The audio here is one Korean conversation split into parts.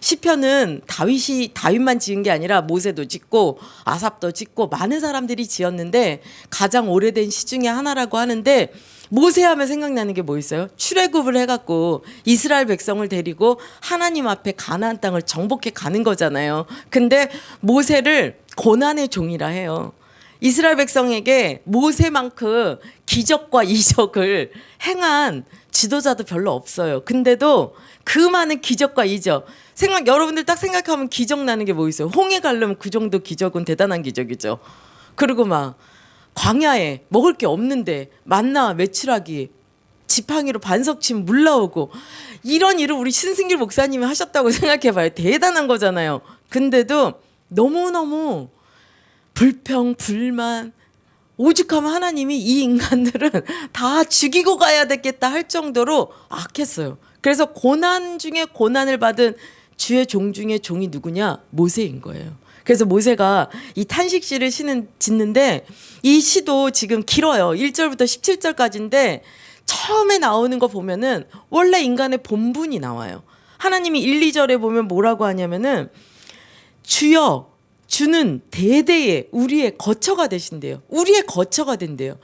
시편은 다윗만 지은 게 아니라 모세도 짓고 아삽도 짓고 많은 사람들이 지었는데 가장 오래된 시 중에 하나라고 하는데 모세 하면 생각나는 게 뭐 있어요? 출애굽을 해갖고 이스라엘 백성을 데리고 하나님 앞에 가나안 땅을 정복해 가는 거잖아요. 근데 모세를 고난의 종이라 해요. 이스라엘 백성에게 모세만큼 기적과 이적을 행한 지도자도 별로 없어요. 근데도 그 많은 기적과 이적, 여러분들 딱 생각하면 기적 나는 게 뭐 있어요? 홍해 가려면 그 정도 기적은 대단한 기적이죠. 그리고 막 광야에 먹을 게 없는데 만나 메추라기 지팡이로 반석치면 물 나오고 이런 일을 우리 신승길 목사님이 하셨다고 생각해봐요. 대단한 거잖아요. 근데도 너무너무 불평, 불만, 오죽하면 하나님이 이 인간들은 다 죽이고 가야 되겠다 할 정도로 악했어요. 그래서 고난 중에 고난을 받은 주의 종 중에 종이 누구냐? 모세인 거예요. 그래서 모세가 이 탄식시를 짓는데 이 시도 지금 길어요. 1절부터 17절까지인데 처음에 나오는 거 보면은 원래 인간의 본분이 나와요. 하나님이 1, 2절에 보면 뭐라고 하냐면은 주여 주는 대대에 우리의 거처가 되신대요. 우리의 거처가 된대요.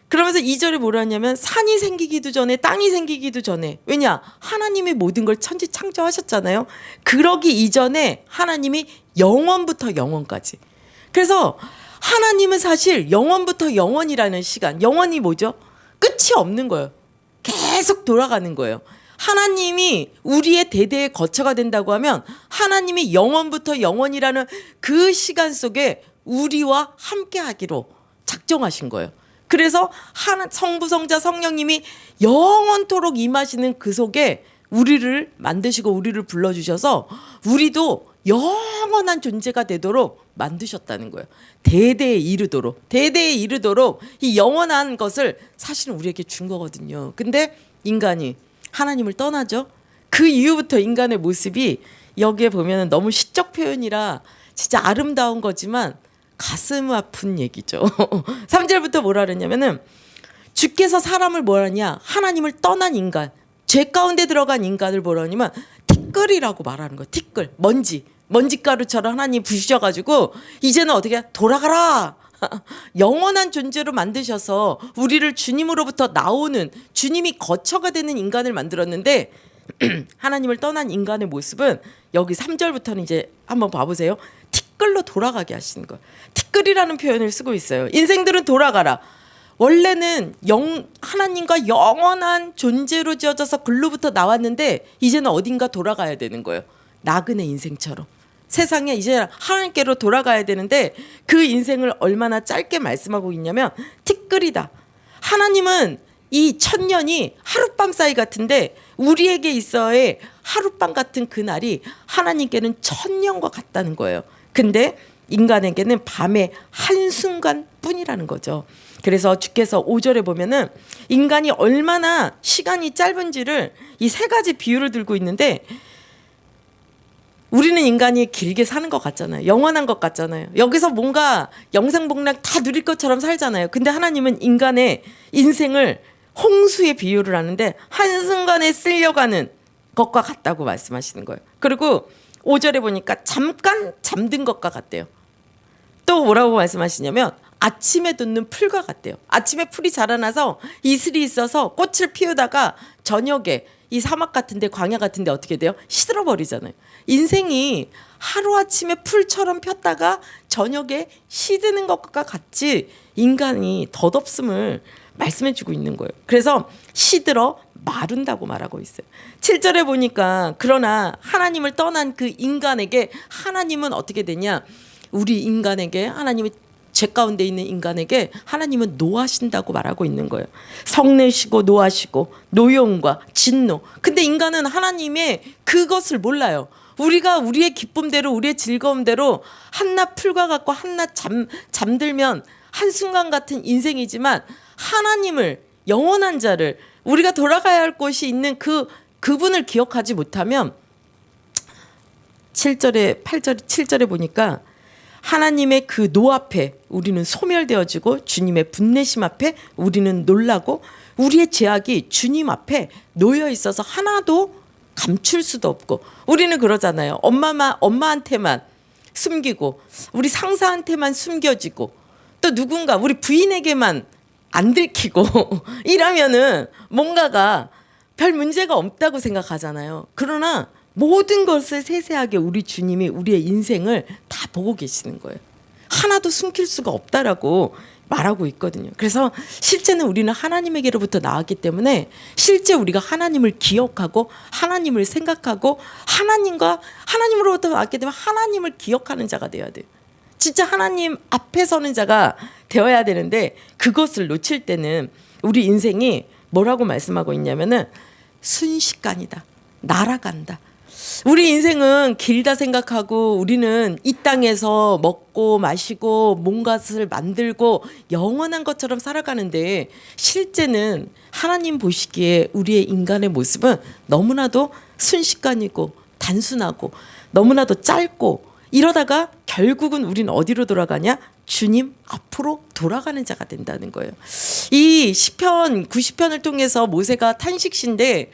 그러면서 2절에 뭐라 하냐면 산이 생기기도 전에 땅이 생기기도 전에, 왜냐? 하나님이 모든 걸 천지 창조하셨잖아요. 그러기 이전에 하나님이 영원부터 영원까지. 그래서 하나님은 사실 영원부터 영원이라는 시간, 영원이 뭐죠? 끝이 없는 거예요. 계속 돌아가는 거예요. 하나님이 우리의 대대의 거처가 된다고 하면 하나님이 영원부터 영원이라는 그 시간 속에 우리와 함께 하기로 작정하신 거예요. 그래서 성부, 성자, 성령님이 영원토록 임하시는 그 속에 우리를 만드시고 우리를 불러주셔서 우리도 영원한 존재가 되도록 만드셨다는 거예요. 대대에 이르도록 이 영원한 것을 사실은 우리에게 준 거거든요. 근데 인간이 하나님을 떠나죠. 그 이후부터 인간의 모습이 여기에 보면 너무 시적 표현이라 진짜 아름다운 거지만 가슴 아픈 얘기죠. 3절부터 뭐라 그랬냐면은 주께서 사람을 뭐라냐? 하나님을 떠난 인간, 죄 가운데 들어간 인간을 뭐라 하냐면 티끌이라고 말하는 거예요. 티끌, 먼지가루처럼 하나님 부셔가지고 이제는 어떻게 돌아가라. 영원한 존재로 만드셔서 우리를 주님으로부터 나오는, 주님이 거처가 되는 인간을 만들었는데 하나님을 떠난 인간의 모습은 여기 3절부터는 이제 한번 봐보세요. 티끌로 돌아가게 하시는 거예요. 티끌이라는 표현을 쓰고 있어요. 인생들은 돌아가라. 원래는 하나님과 영원한 존재로 지어져서 글로부터 나왔는데 이제는 어딘가 돌아가야 되는 거예요. 나그네 인생처럼. 세상에 이제 하나님께로 돌아가야 되는데 그 인생을 얼마나 짧게 말씀하고 있냐면 티끌이다. 하나님은 이 천년이 하룻밤 사이 같은데 우리에게 있어야 하룻밤 같은 그날이 하나님께는 천년과 같다는 거예요. 근데 인간에게는 밤의 한순간 뿐이라는 거죠. 그래서 주께서 5절에 보면은 인간이 얼마나 시간이 짧은지를 이 세 가지 비유를 들고 있는데 우리는 인간이 길게 사는 것 같잖아요. 영원한 것 같잖아요. 여기서 뭔가 영생복락 다 누릴 것처럼 살잖아요. 근데 하나님은 인간의 인생을 홍수의 비유를 하는데 한순간에 쓸려가는 것과 같다고 말씀하시는 거예요. 그리고 5절에 보니까 잠깐 잠든 것과 같대요. 또 뭐라고 말씀하시냐면 아침에 돋는 풀과 같대요. 아침에 풀이 자라나서 이슬이 있어서 꽃을 피우다가 저녁에 이 사막 같은데 광야 같은데 어떻게 돼요? 시들어버리잖아요. 인생이 하루아침에 풀처럼 폈다가 저녁에 시드는 것과 같이 인간이 덧없음을 말씀해주고 있는 거예요. 그래서 시들어 마른다고 말하고 있어요. 7절에 보니까 그러나 하나님을 떠난 그 인간에게 하나님은 어떻게 되냐? 우리 인간에게 하나님이 죄 가운데 있는 인간에게 하나님은 노하신다고 말하고 있는 거예요. 성내시고 노하시고 노여움과 진노. 근데 인간은 하나님의 그것을 몰라요. 우리가 우리의 기쁨대로 우리의 즐거움대로 한낮 풀과 같고 한낮 잠들면 한순간 같은 인생이지만 하나님을, 영원한 자를, 우리가 돌아가야 할 곳이 있는 그분을 기억하지 못하면 7절에 8절 7절에 보니까 하나님의 그 노 앞에 우리는 소멸되어지고 주님의 분내심 앞에 우리는 놀라고 우리의 죄악이 주님 앞에 놓여 있어서 하나도 감출 수도 없고 우리는 그러잖아요. 엄마한테만 숨기고 우리 상사한테만 숨겨지고 또 누군가 우리 부인에게만 안 들키고 이러면은 뭔가가 별 문제가 없다고 생각하잖아요. 그러나 모든 것을 세세하게 우리 주님이 우리의 인생을 다 보고 계시는 거예요. 하나도 숨길 수가 없다라고 말하고 있거든요. 그래서 실제는 우리는 하나님에게로부터 나왔기 때문에 실제 우리가 하나님을 기억하고 하나님을 생각하고 하나님으로부터 나왔기 때문에 하나님을 기억하는 자가 되어야 돼요. 진짜 하나님 앞에 서는 자가 되어야 되는데 그것을 놓칠 때는 우리 인생이 뭐라고 말씀하고 있냐면은 순식간이다. 날아간다. 우리 인생은 길다 생각하고 우리는 이 땅에서 먹고 마시고 뭔가를 만들고 영원한 것처럼 살아가는데 실제는 하나님 보시기에 우리의 인간의 모습은 너무나도 순식간이고 단순하고 너무나도 짧고 이러다가 결국은 우리는 어디로 돌아가냐? 주님 앞으로 돌아가는 자가 된다는 거예요. 이 시편 90편을 통해서 모세가 탄식시인데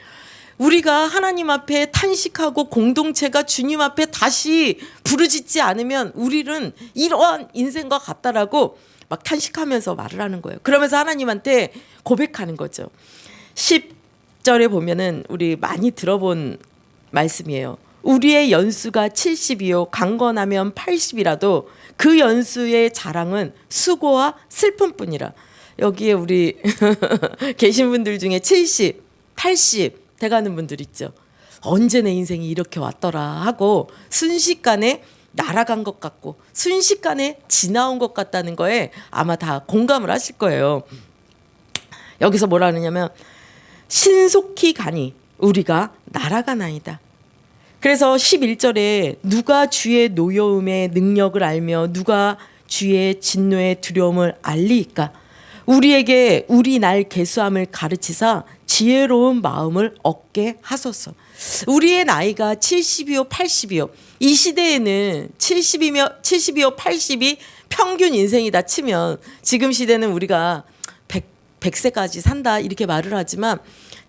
우리가 하나님 앞에 탄식하고 공동체가 주님 앞에 다시 부르짖지 않으면 우리는 이러한 인생과 같다라고 막 탄식하면서 말을 하는 거예요. 그러면서 하나님한테 고백하는 거죠. 10절에 보면은 우리 많이 들어본 말씀이에요. 우리의 연수가 70이요 강건하면 80이라도 그 연수의 자랑은 수고와 슬픔뿐이라. 여기에 우리 계신 분들 중에 70, 80 돼가는 분들 있죠. 언제 내 인생이 이렇게 왔더라 하고 순식간에 날아간 것 같고 순식간에 지나온 것 같다는 거에 아마 다 공감을 하실 거예요. 여기서 뭐라 하느냐면 신속히 가니 우리가 날아가나이다. 그래서 11절에 누가 주의 노여움의 능력을 알며 누가 주의 진노의 두려움을 알리이까. 우리에게 우리 날 계수함을 가르치사 지혜로운 마음을 얻게 하소서. 우리의 나이가 70이요 80이요 이 시대에는 70이요 80이 평균 인생이다 치면 지금 시대는 우리가 100세까지 산다 이렇게 말을 하지만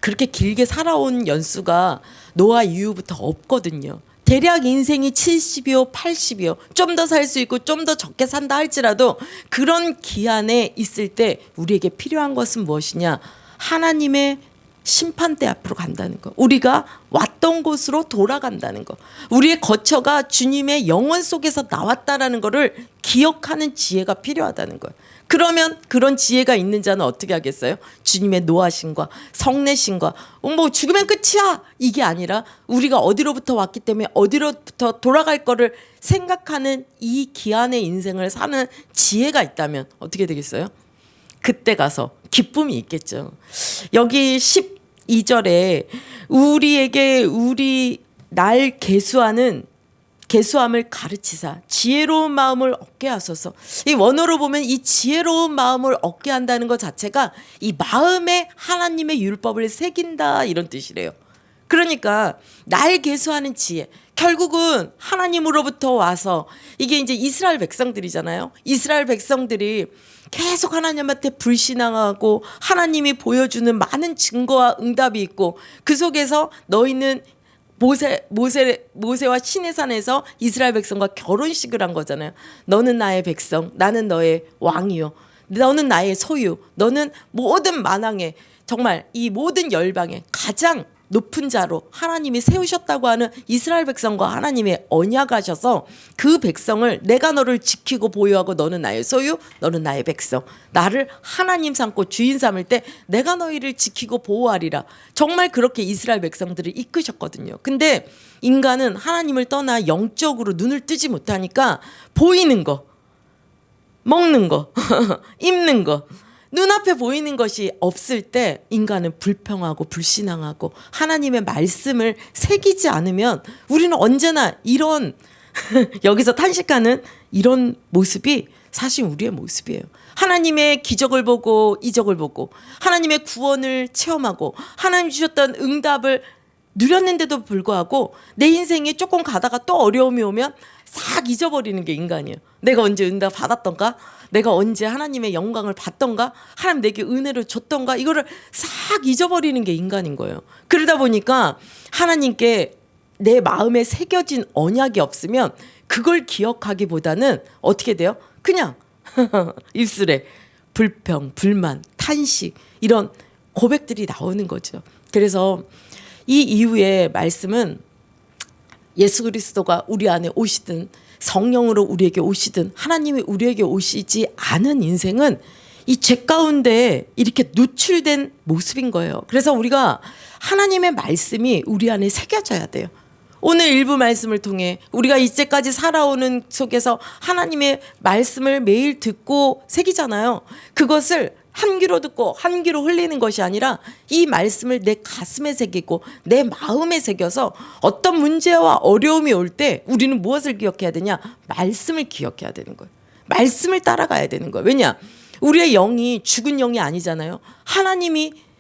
그렇게 길게 살아온 연수가 노아 이후부터 없거든요. 대략 인생이 70이요 80이요 좀 더 살 수 있고 좀 더 적게 산다 할지라도 그런 기한에 있을 때 우리에게 필요한 것은 무엇이냐? 하나님의 심판대 앞으로 간다는 거. 우리가 왔던 곳으로 돌아간다는 거. 우리의 거처가 주님의 영원 속에서 나왔다라는 거를 기억하는 지혜가 필요하다는 거예요. 그러면 그런 지혜가 있는 자는 어떻게 하겠어요? 주님의 노하심과 성내심과 뭐 죽으면 끝이야 이게 아니라 우리가 어디로부터 왔기 때문에 어디로부터 돌아갈 거를 생각하는 이 기한의 인생을 사는 지혜가 있다면 어떻게 되겠어요? 그때 가서 기쁨이 있겠죠. 여기 12절에 우리에게 우리 날 계수함을 가르치사 지혜로운 마음을 얻게 하소서. 이 원어로 보면 이 지혜로운 마음을 얻게 한다는 것 자체가 이 마음에 하나님의 율법을 새긴다 이런 뜻이래요. 그러니까 날 계수하는 지혜. 결국은 하나님으로부터 와서 이게 이제 이스라엘 백성들이잖아요. 이스라엘 백성들이 계속 하나님한테 불신앙하고 하나님이 보여주는 많은 증거와 응답이 있고 그 속에서 너희는 모세와 시내산에서 이스라엘 백성과 결혼식을 한 거잖아요. 너는 나의 백성, 나는 너의 왕이요. 너는 나의 소유, 너는 모든 만왕에 정말 이 모든 열방에 가장 높은 자로 하나님이 세우셨다고 하는 이스라엘 백성과 하나님의 언약하셔서 그 백성을 내가 너를 지키고 보유하고 너는 나의 소유, 너는 나의 백성. 나를 하나님 삼고 주인 삼을 때 내가 너희를 지키고 보호하리라. 정말 그렇게 이스라엘 백성들을 이끄셨거든요. 근데 인간은 하나님을 떠나 영적으로 눈을 뜨지 못하니까 보이는 거, 먹는 거, 입는 거 눈앞에 보이는 것이 없을 때 인간은 불평하고 불신앙하고 하나님의 말씀을 새기지 않으면 우리는 언제나 이런 여기서 탄식하는 이런 모습이 사실 우리의 모습이에요. 하나님의 기적을 보고 이적을 보고 하나님의 구원을 체험하고 하나님 주셨던 응답을 누렸는데도 불구하고 내 인생에 조금 가다가 또 어려움이 오면 싹 잊어버리는 게 인간이에요. 내가 언제 응답 받았던가? 내가 언제 하나님의 영광을 받던가? 하나님 내게 은혜를 줬던가? 이거를 싹 잊어버리는 게 인간인 거예요. 그러다 보니까 하나님께 내 마음에 새겨진 언약이 없으면 그걸 기억하기보다는 어떻게 돼요? 그냥 입술에 불평, 불만, 탄식 이런 고백들이 나오는 거죠. 그래서 이 이후의 말씀은 예수 그리스도가 우리 안에 오시든 성령으로 우리에게 오시든 하나님이 우리에게 오시지 않은 인생은 이 죄 가운데 이렇게 노출된 모습인 거예요. 그래서 우리가 하나님의 말씀이 우리 안에 새겨져야 돼요. 오늘 일부 말씀을 통해 우리가 이제까지 살아오는 속에서 하나님의 말씀을 매일 듣고 새기잖아요. 그것을 한 귀로 듣고 한 귀로 흘리는 것이 아니라 이 말씀을 내 가슴에 새기고 내 마음에 새겨서 어떤 문제와 어려움이 올 때 우리는 무엇을 기억해야 되냐? 말씀을 기억해야 되는 거예요. 말씀을 따라가야 되는 거예요. 왜냐? 우리의 영이 죽은 영이 아니잖아요.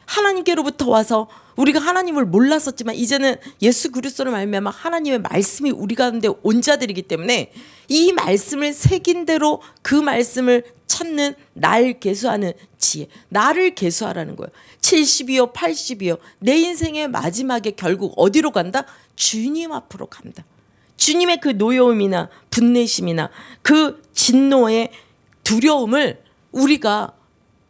하나님께로부터 와서 우리가 하나님을 몰랐었지만 이제는 예수 그리스도로 말미암아 하나님의 말씀이 우리 가운데 온 자들이기 때문에 이 말씀을 새긴 대로 그 말씀을 찾는 날 계수하는 지혜, 나를 계수하라는 거예요. 70이요 80이요 내 인생의 마지막에 결국 어디로 간다? 주님 앞으로 간다. 주님의 그 노여움이나 분내심이나 그 진노의 두려움을 우리가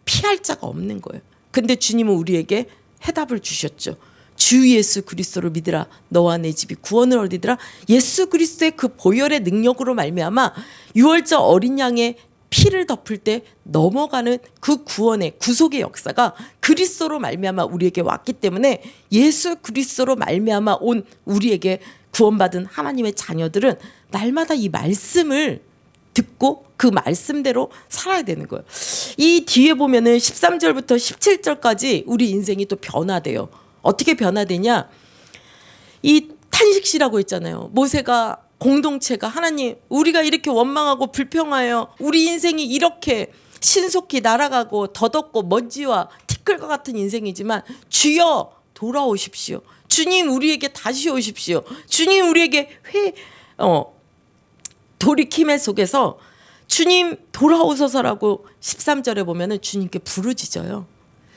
피할 자가 없는 거예요. 근데 주님은 우리에게 해답을 주셨죠. 주 예수 그리스도를 믿으라. 너와 내 집이 구원을 얻으리라. 예수 그리스도의 그 보혈의 능력으로 말미암아 유월절 어린 양의 피를 덮을 때 넘어가는 그 구원의 구속의 역사가 그리스도로 말미암아 우리에게 왔기 때문에 예수 그리스도로 말미암아 온 우리에게 구원받은 하나님의 자녀들은 날마다 이 말씀을 듣고 그 말씀대로 살아야 되는 거예요. 이 뒤에 보면은 13절부터 17절까지 우리 인생이 또 변화돼요. 어떻게 변화되냐? 이 탄식시라고 했잖아요. 모세가 공동체가 하나님 우리가 이렇게 원망하고 불평하여 우리 인생이 이렇게 신속히 날아가고 더덥고 먼지와 티끌과 같은 인생이지만 주여 돌아오십시오. 주님 우리에게 다시 오십시오. 주님 우리에게 돌이킴의 속에서 주님 돌아오소서라고 13절에 보면은 주님께 부르짖어요.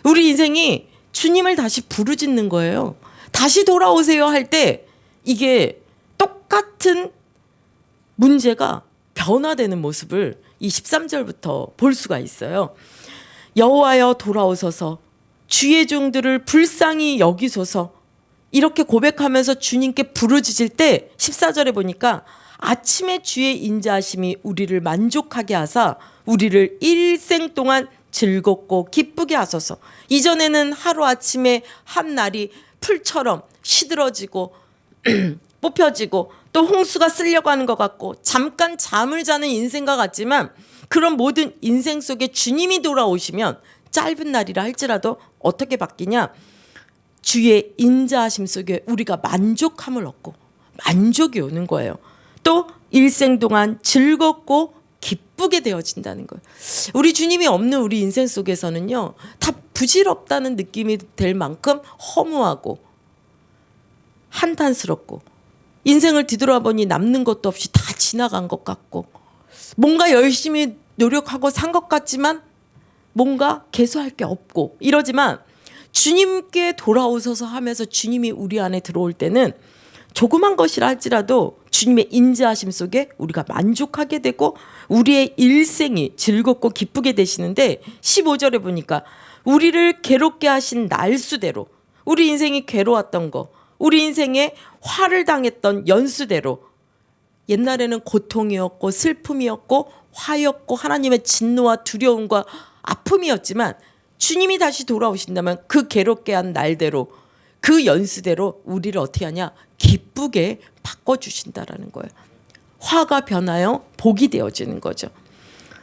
우리 인생이 주님을 다시 부르짖는 거예요. 다시 돌아오세요 할 때 이게 똑같은 문제가 변화되는 모습을 이 13절부터 볼 수가 있어요. 여호와여 돌아오소서 주의 종들을 불쌍히 여기소서 이렇게 고백하면서 주님께 부르짖을 때 14절에 보니까 아침에 주의 인자하심이 우리를 만족하게 하사 우리를 일생 동안 즐겁고 기쁘게 하소서. 이전에는 하루아침에 한 날이 풀처럼 시들어지고 뽑혀지고 또 홍수가 쓸려고 하는 것 같고 잠깐 잠을 자는 인생과 같지만 그런 모든 인생 속에 주님이 돌아오시면 짧은 날이라 할지라도 어떻게 바뀌냐? 주의 인자하심 속에 우리가 만족함을 얻고 만족이 오는 거예요. 또 일생 동안 즐겁고 기쁘게 되어진다는 거예요. 우리 주님이 없는 우리 인생 속에서는요 다 부질없다는 느낌이 될 만큼 허무하고 한탄스럽고 인생을 뒤돌아보니 남는 것도 없이 다 지나간 것 같고 뭔가 열심히 노력하고 산 것 같지만 뭔가 개수할 게 없고 이러지만 주님께 돌아오소서 하면서 주님이 우리 안에 들어올 때는 조그만 것이라 할지라도 주님의 인자하심 속에 우리가 만족하게 되고 우리의 일생이 즐겁고 기쁘게 되시는데 15절에 보니까 우리를 괴롭게 하신 날수대로 우리 인생이 괴로웠던 거 우리 인생에 화를 당했던 연수대로 옛날에는 고통이었고 슬픔이었고 화였고 하나님의 진노와 두려움과 아픔이었지만 주님이 다시 돌아오신다면 그 괴롭게 한 날대로 그 연수대로 우리를 어떻게 하냐? 기쁘게 바꿔주신다라는 거예요. 화가 변하여 복이 되어지는 거죠.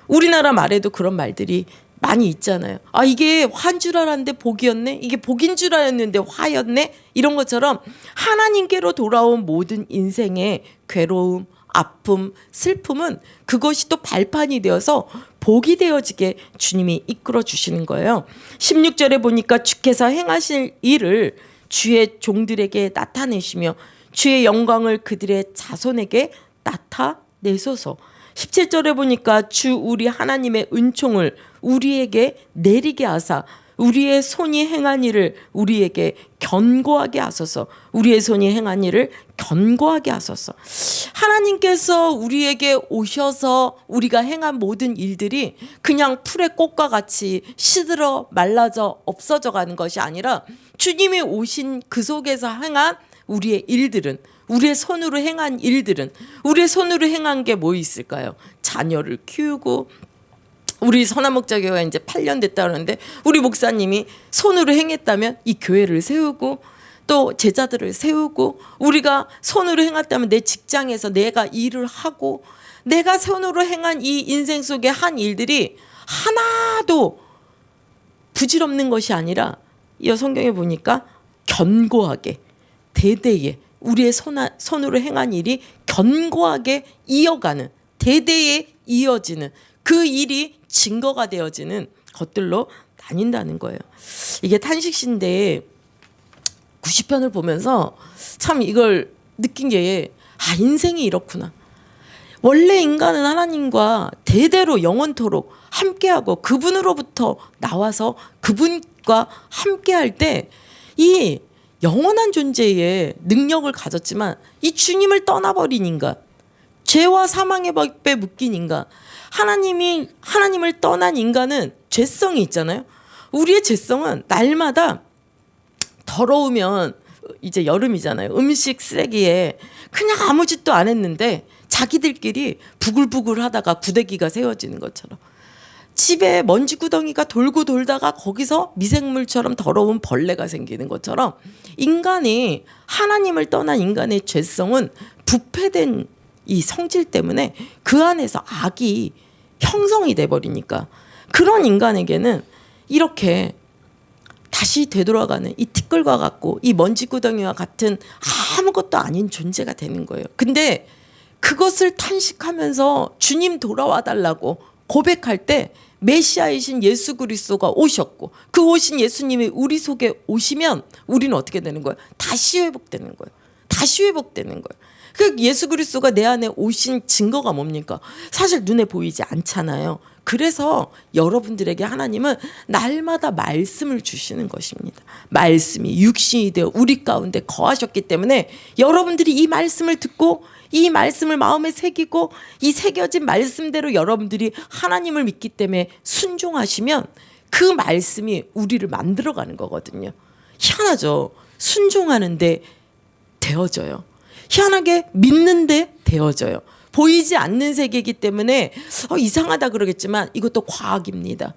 우리나라 말에도 그런 말들이 많이 있잖아요. 아 이게 화인 줄 알았는데 복이었네. 이게 복인 줄 알았는데 화였네. 이런 것처럼 하나님께로 돌아온 모든 인생의 괴로움, 아픔, 슬픔은 그것이 또 발판이 되어서 복이 되어지게 주님이 이끌어 주시는 거예요. 16절에 보니까 주께서 행하실 일을 주의 종들에게 나타내시며 주의 영광을 그들의 자손에게 나타내소서. 17절에 보니까 주 우리 하나님의 은총을 우리에게 내리게 하사 우리의 손이 행한 일을 우리에게 견고하게 하소서. 우리의 손이 행한 일을 견고하게 하소서. 하나님께서 우리에게 오셔서 우리가 행한 모든 일들이 그냥 풀의 꽃과 같이 시들어 말라져 없어져 가는 것이 아니라 주님이 오신 그 속에서 행한 우리의 일들은, 우리의 손으로 행한 일들은, 우리의 손으로 행한 게 뭐 있을까요? 자녀를 키우고, 우리 선한목자교회가 이제 8년 됐다 그러는데 우리 목사님이 손으로 행했다면 이 교회를 세우고 또 제자들을 세우고, 우리가 손으로 행했다면 내 직장에서 내가 일을 하고, 내가 손으로 행한 이 인생 속의 한 일들이 하나도 부질없는 것이 아니라 이 성경에 보니까 견고하게 대대에 우리의 손으로 행한 일이 견고하게 이어가는, 대대에 이어지는 그 일이 증거가 되어지는 것들로 나뉜다는 거예요. 이게 탄식시인데 90편을 보면서 참 이걸 느낀 게, 인생이 이렇구나. 원래 인간은 하나님과 대대로 영원토록 함께하고 그분으로부터 나와서 그분과 함께할 때 이 영원한 존재의 능력을 가졌지만 이 주님을 떠나버린 인간, 죄와 사망의 법에 묶인 인간, 하나님을 떠난 인간은 죄성이 있잖아요. 우리의 죄성은 날마다 더러우면, 이제 여름이잖아요. 음식 쓰레기에 그냥 아무 짓도 안 했는데 자기들끼리 부글부글 하다가 구데기가 세워지는 것처럼, 집에 먼지 구덩이가 돌고 돌다가 거기서 미생물처럼 더러운 벌레가 생기는 것처럼, 인간이, 하나님을 떠난 인간의 죄성은 부패된 이 성질 때문에 그 안에서 악이 형성이 돼버리니까, 그런 인간에게는 이렇게 다시 되돌아가는 이 티끌과 같고 이 먼지구덩이와 같은 아무것도 아닌 존재가 되는 거예요. 근데 그것을 탄식하면서 주님 돌아와 달라고 고백할 때 메시아이신 예수 그리스도가 오셨고, 그 오신 예수님이 우리 속에 오시면 우리는 어떻게 되는 거예요? 다시 회복되는 거예요. 다시 회복되는 거예요. 그 예수 그리스도가 내 안에 오신 증거가 뭡니까? 사실 눈에 보이지 않잖아요. 그래서 여러분들에게 하나님은 날마다 말씀을 주시는 것입니다. 말씀이 육신이 되어 우리 가운데 거하셨기 때문에 여러분들이 이 말씀을 듣고 이 말씀을 마음에 새기고 이 새겨진 말씀대로 여러분들이 하나님을 믿기 때문에 순종하시면 그 말씀이 우리를 만들어가는 거거든요. 희한하죠. 순종하는데 되어져요. 희한하게 믿는데 되어져요. 보이지 않는 세계이기 때문에 이상하다 그러겠지만 이것도 과학입니다.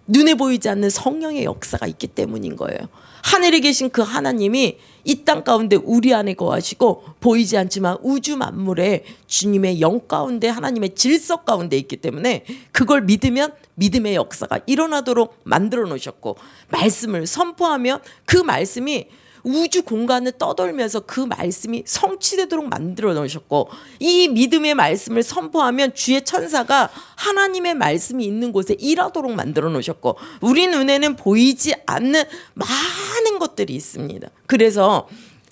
눈에 보이지 않는 성령의 역사가 있기 때문인 거예요. 하늘에 계신 그 하나님이 이 땅 가운데 우리 안에 거하시고, 보이지 않지만 우주 만물에 주님의 영 가운데, 하나님의 질서 가운데 있기 때문에 그걸 믿으면 믿음의 역사가 일어나도록 만들어 놓으셨고, 말씀을 선포하면 그 말씀이 우주 공간을 떠돌면서 그 말씀이 성취되도록 만들어 놓으셨고, 이 믿음의 말씀을 선포하면 주의 천사가 하나님의 말씀이 있는 곳에 일하도록 만들어 놓으셨고, 우리 눈에는 보이지 않는 많은 것들이 있습니다. 그래서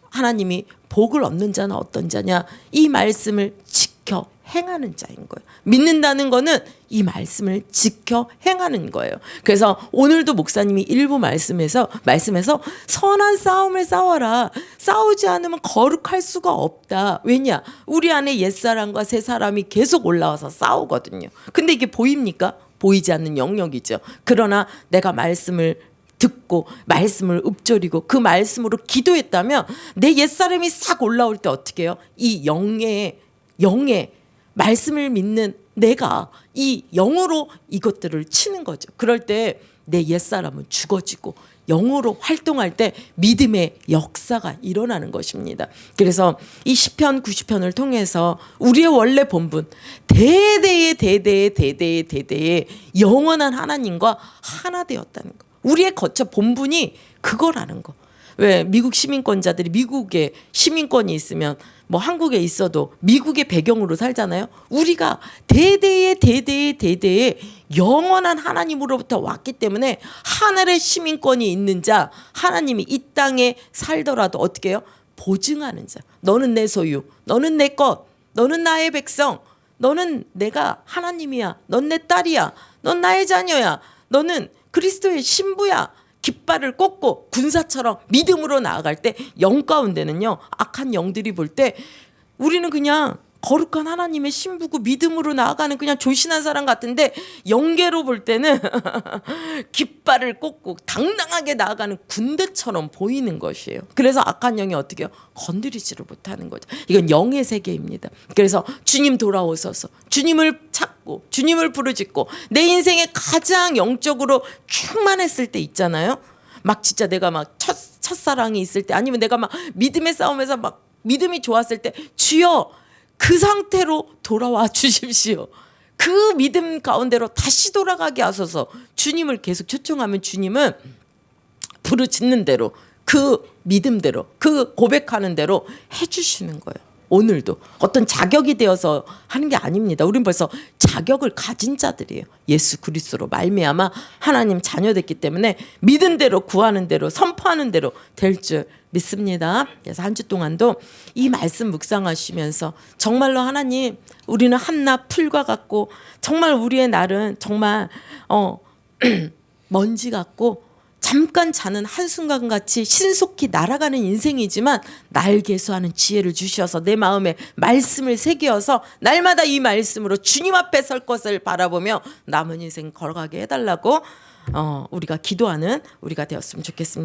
하나님이 복을 얻는 자는 어떤 자냐? 이 말씀을 지켜 행하는 자인 거예요. 믿는다는 거는 이 말씀을 지켜 행하는 거예요. 그래서 오늘도 목사님이 일부 말씀에서 선한 싸움을 싸워라. 싸우지 않으면 거룩할 수가 없다. 왜냐? 우리 안에 옛사람과 새사람이 계속 올라와서 싸우거든요. 근데 이게 보입니까? 보이지 않는 영역이죠. 그러나 내가 말씀을 듣고 말씀을 읊조리고 그 말씀으로 기도했다면 내 옛사람이 싹 올라올 때 어떻게 해요? 이 영의 말씀을 믿는 내가 이 영으로 이것들을 치는 거죠. 그럴 때 내 옛사람은 죽어지고 영으로 활동할 때 믿음의 역사가 일어나는 것입니다. 그래서 이 시편 90편을 통해서 우리의 원래 본분, 대대의 영원한 하나님과 하나 되었다는 거. 우리의 거처 본분이 그거라는 거. 왜 미국 시민권자들이 미국에 시민권이 있으면 뭐 한국에 있어도 미국의 배경으로 살잖아요. 우리가 대대의 영원한 하나님으로부터 왔기 때문에 하늘의 시민권이 있는 자, 하나님이 이 땅에 살더라도 어떻게 해요? 보증하는 자. 너는 내 소유, 너는 내 것, 너는 나의 백성, 너는 내가 하나님이야, 넌 내 딸이야, 넌 나의 자녀야, 너는 그리스도의 신부야. 깃발을 꽂고 군사처럼 믿음으로 나아갈 때 영 가운데는요, 악한 영들이 볼 때 우리는 그냥 거룩한 하나님의 신부고 믿음으로 나아가는 그냥 조신한 사람 같은데, 영계로 볼 때는 깃발을 꽂고 당당하게 나아가는 군대처럼 보이는 것이에요. 그래서 악한 영이 어떻게 해요? 건드리지를 못하는 거죠. 이건 영의 세계입니다. 그래서 주님 돌아오소서, 주님을 찾고 주님을 부르짖고 내 인생에 가장 영적으로 충만했을 때 있잖아요. 막 진짜 내가 막 첫사랑이 있을 때, 아니면 내가 막 믿음의 싸움에서 막 믿음이 좋았을 때, 주여 그 상태로 돌아와 주십시오. 그 믿음 가운데로 다시 돌아가게 하소서. 주님을 계속 초청하면 주님은 부르짖는 대로, 그 믿음대로, 그 고백하는 대로 해주시는 거예요. 오늘도 어떤 자격이 되어서 하는 게 아닙니다. 우린 벌써 자격을 가진 자들이에요. 예수 그리스도로 말미암아 하나님 자녀 됐기 때문에 믿은 대로, 구하는 대로, 선포하는 대로 될 줄 믿습니다. 그래서 한 주 동안도 이 말씀 묵상하시면서 정말로 하나님, 우리는 한낱 풀과 같고 정말 우리의 날은 정말 먼지 같고 잠깐 자는 한순간같이 신속히 날아가는 인생이지만, 날개수하는 지혜를 주셔서 내 마음에 말씀을 새겨서 날마다 이 말씀으로 주님 앞에 설 것을 바라보며 남은 인생 걸어가게 해달라고 우리가 기도하는 우리가 되었으면 좋겠습니다.